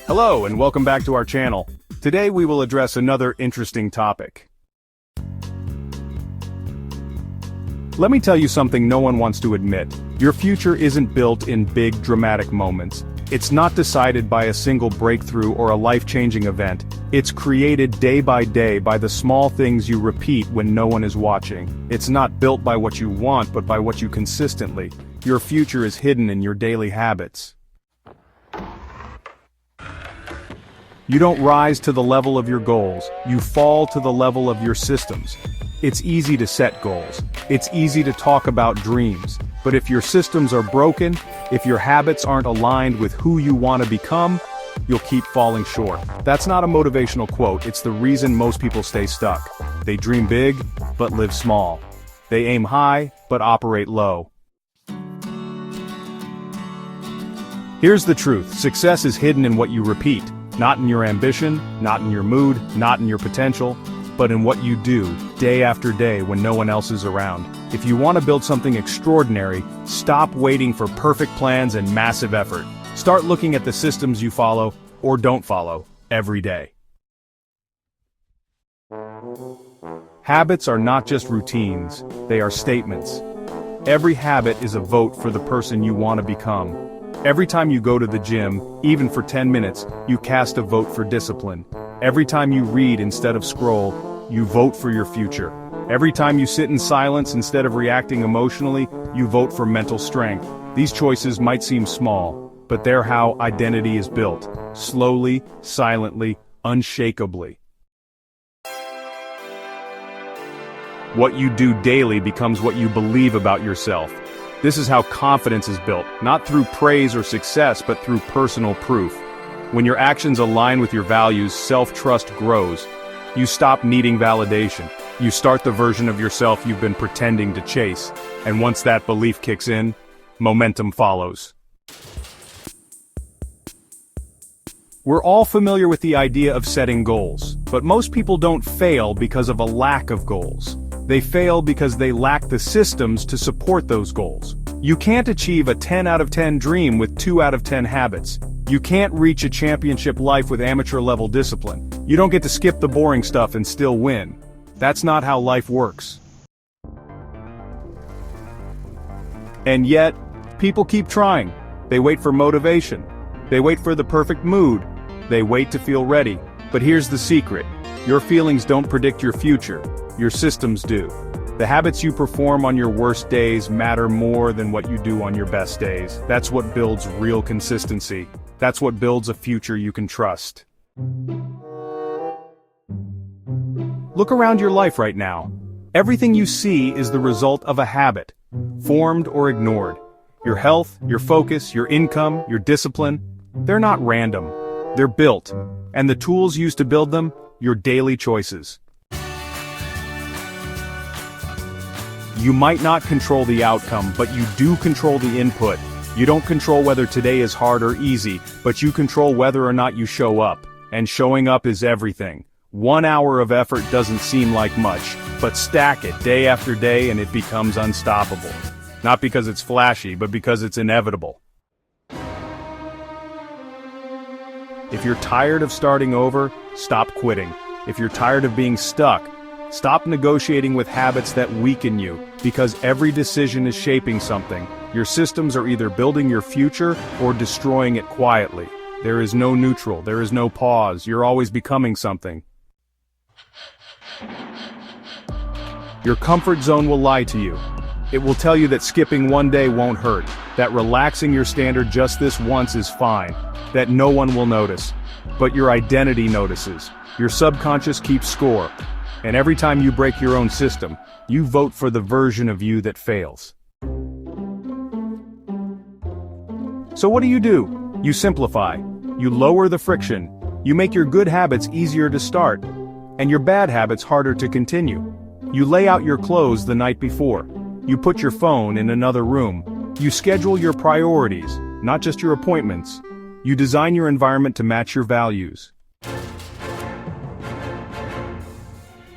Hello and welcome back to our channel. Today we will address another interesting topic. Let me tell you something no one wants to admit. Your future isn't built in big dramatic moments. It's not decided by a single breakthrough or a life-changing event. It's created day by day by the small things you repeat when no one is watching. It's not built by what you want but by what you consistently. Your future is hidden in your daily habits. You don't rise to the level of your goals, you fall to the level of your systems. It's easy to set goals. It's easy to talk about dreams. But if your systems are broken, if your habits aren't aligned with who you want to become, you'll keep falling short. That's not a motivational quote, it's the reason most people stay stuck. They dream big, but live small. They aim high, but operate low. Here's the truth, success is hidden in what you repeat. Not in your ambition, not in your mood, not in your potential, but in what you do, day after day when no one else is around. If you want to build something extraordinary, stop waiting for perfect plans and massive effort. Start looking at the systems you follow, or don't follow, every day. Habits are not just routines, they are statements. Every habit is a vote for the person you want to become. Every time you go to the gym, even for 10 minutes, you cast a vote for discipline. Every time you read instead of scroll, you vote for your future. Every time you sit in silence instead of reacting emotionally, you vote for mental strength. These choices might seem small, but they're how identity is built. Slowly, silently, unshakably. What you do daily becomes what you believe about yourself. This is how confidence is built, not through praise or success, but through personal proof. When your actions align with your values, self-trust grows. You stop needing validation. You start the version of yourself you've been pretending to chase. And once that belief kicks in, momentum follows. We're all familiar with the idea of setting goals, but most people don't fail because of a lack of goals. They fail because they lack the systems to support those goals. You can't achieve a 10 out of 10 dream with 2 out of 10 habits. You can't reach a championship life with amateur-level discipline. You don't get to skip the boring stuff and still win. That's not how life works. And yet, people keep trying. They wait for motivation. They wait for the perfect mood. They wait to feel ready. But here's the secret. Your feelings don't predict your future. Your systems do. The habits you perform on your worst days matter more than what you do on your best days. That's what builds real consistency. That's what builds a future you can trust. Look around your life right now. Everything you see is the result of a habit, formed or ignored. Your health, your focus, your income, your discipline, they're not random. They're built. And the tools used to build them, your daily choices. You might not control the outcome, but you do control the input. You don't control whether today is hard or easy, but you control whether or not you show up. And showing up is everything. 1 hour of effort doesn't seem like much, but stack it day after day and it becomes unstoppable. Not because it's flashy, but because it's inevitable. If you're tired of starting over, stop quitting. If you're tired of being stuck, stop negotiating with habits that weaken you, because every decision is shaping something. Your systems are either building your future or destroying it quietly. There is no neutral, there is no pause, you're always becoming something. Your comfort zone will lie to you. It will tell you that skipping one day won't hurt, that relaxing your standard just this once is fine, that no one will notice. But your identity notices. Your subconscious keeps score. And every time you break your own system, you vote for the version of you that fails. So what do? You simplify. You lower the friction. You make your good habits easier to start, and your bad habits harder to continue. You lay out your clothes the night before. You put your phone in another room. You schedule your priorities, not just your appointments. You design your environment to match your values.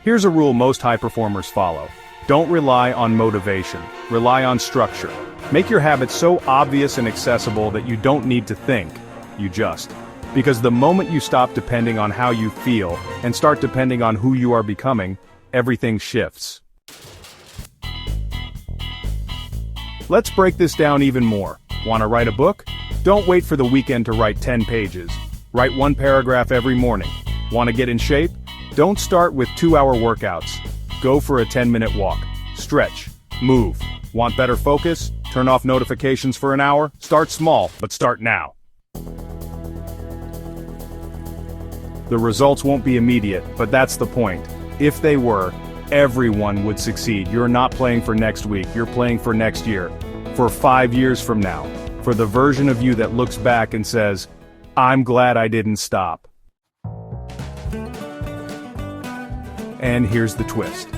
Here's a rule most high performers follow. Don't rely on motivation. Rely on structure. Make your habits so obvious and accessible that you don't need to think. You just Because the moment you stop depending on how you feel, and start depending on who you are becoming, everything shifts. Let's break this down even more. Want to write a book? Don't wait for the weekend to write 10 pages. Write one paragraph every morning. Want to get in shape? Don't start with 2-hour workouts. Go for a 10-minute walk. Stretch. Move. Want better focus? Turn off notifications for an hour? Start small, but start now. The results won't be immediate, but that's the point. If they were, everyone would succeed. You're not playing for next week, you're playing for next year. For 5 years from now. For the version of you that looks back and says, I'm glad I didn't stop. And here's the twist.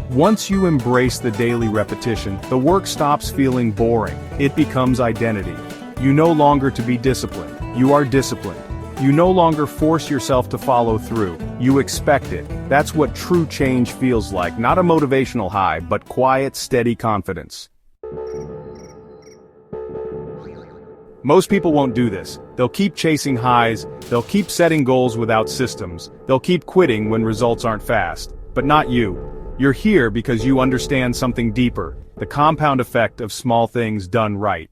Once you embrace the daily repetition, the work stops feeling boring. It becomes identity. You no longer to be disciplined. You are disciplined. You no longer force yourself to follow through. You expect it. That's what true change feels like. Not a motivational high, but quiet, steady confidence. Most people won't do this. They'll keep chasing highs, they'll keep setting goals without systems, they'll keep quitting when results aren't fast. But not you. You're here because you understand something deeper, the compound effect of small things done right.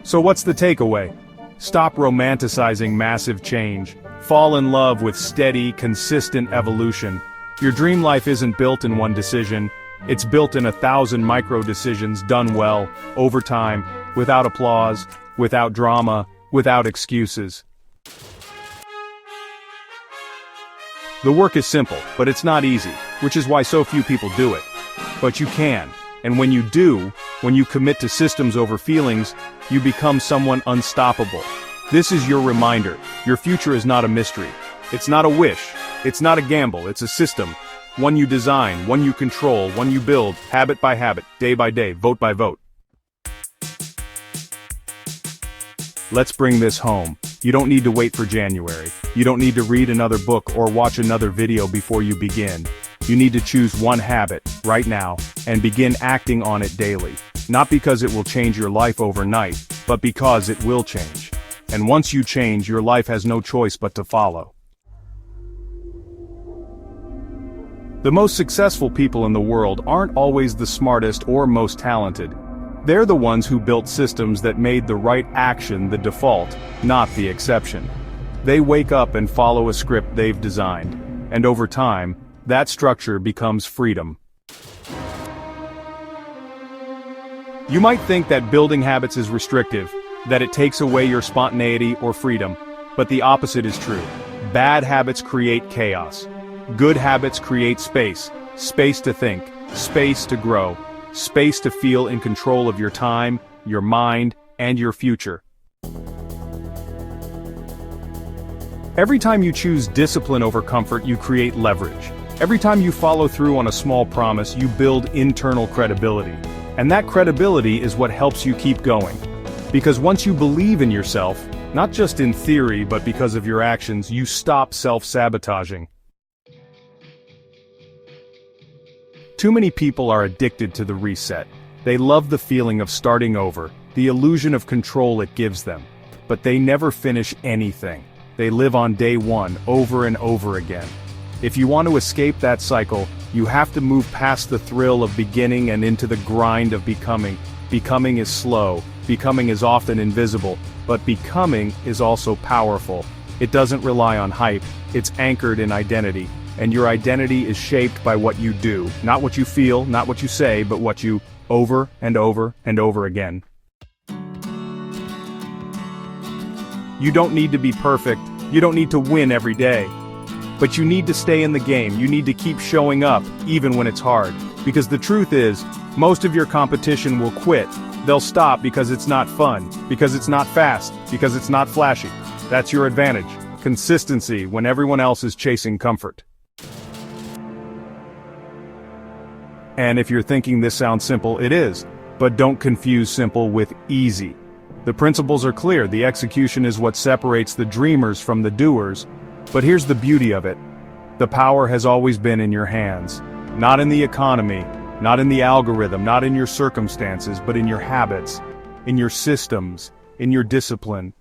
So what's the takeaway? Stop romanticizing massive change. Fall in love with steady, consistent evolution. Your dream life isn't built in one decision. It's built in 1,000 micro-decisions done well, over time, without applause, without drama, without excuses. The work is simple, but it's not easy, which is why so few people do it. But you can, and when you do, when you commit to systems over feelings, you become someone unstoppable. This is your reminder. Your future is not a mystery. It's not a wish. It's not a gamble. It's a system. One you design, one you control, one you build, habit by habit, day by day, vote by vote. Let's bring this home. You don't need to wait for January. You don't need to read another book or watch another video before you begin. You need to choose one habit, right now, and begin acting on it daily. Not because it will change your life overnight, but because it will change. And once you change, your life has no choice but to follow. The most successful people in the world aren't always the smartest or most talented. They're the ones who built systems that made the right action the default, not the exception. They wake up and follow a script they've designed, and over time, that structure becomes freedom. You might think that building habits is restrictive, that it takes away your spontaneity or freedom, but the opposite is true. Bad habits create chaos. Good habits create space, space to think, space to grow, space to feel in control of your time, your mind, and your future. Every time you choose discipline over comfort, you create leverage. Every time you follow through on a small promise, you build internal credibility. And that credibility is what helps you keep going. Because once you believe in yourself, not just in theory but because of your actions, you stop self-sabotaging. Too many people are addicted to the reset. They love the feeling of starting over, the illusion of control it gives them. But they never finish anything. They live on day one, over and over again. If you want to escape that cycle, you have to move past the thrill of beginning and into the grind of becoming. Becoming is slow, becoming is often invisible, but becoming is also powerful. It doesn't rely on hype, it's anchored in identity. And your identity is shaped by what you do, not what you feel, not what you say, but what you over and over and over again. You don't need to be perfect, you don't need to win every day. But you need to stay in the game, you need to keep showing up, even when it's hard. Because the truth is, most of your competition will quit. They'll stop because it's not fun, because it's not fast, because it's not flashy. That's your advantage. Consistency when everyone else is chasing comfort. And if you're thinking this sounds simple, it is. But don't confuse simple with easy. The principles are clear, the execution is what separates the dreamers from the doers. But here's the beauty of it. The power has always been in your hands. Not in the economy, not in the algorithm, not in your circumstances, but in your habits, in your systems, in your discipline.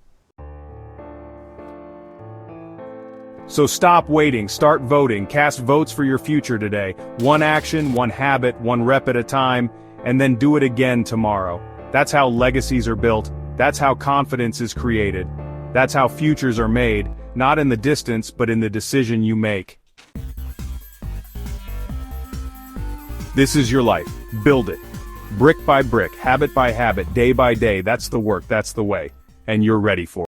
So stop waiting, start voting, cast votes for your future today. One action, one habit, one rep at a time, and then do it again tomorrow. That's how legacies are built, that's how confidence is created. That's how futures are made, not in the distance but in the decision you make. This is your life. Build it. Brick by brick, habit by habit, day by day, that's the work, that's the way. And you're ready for it.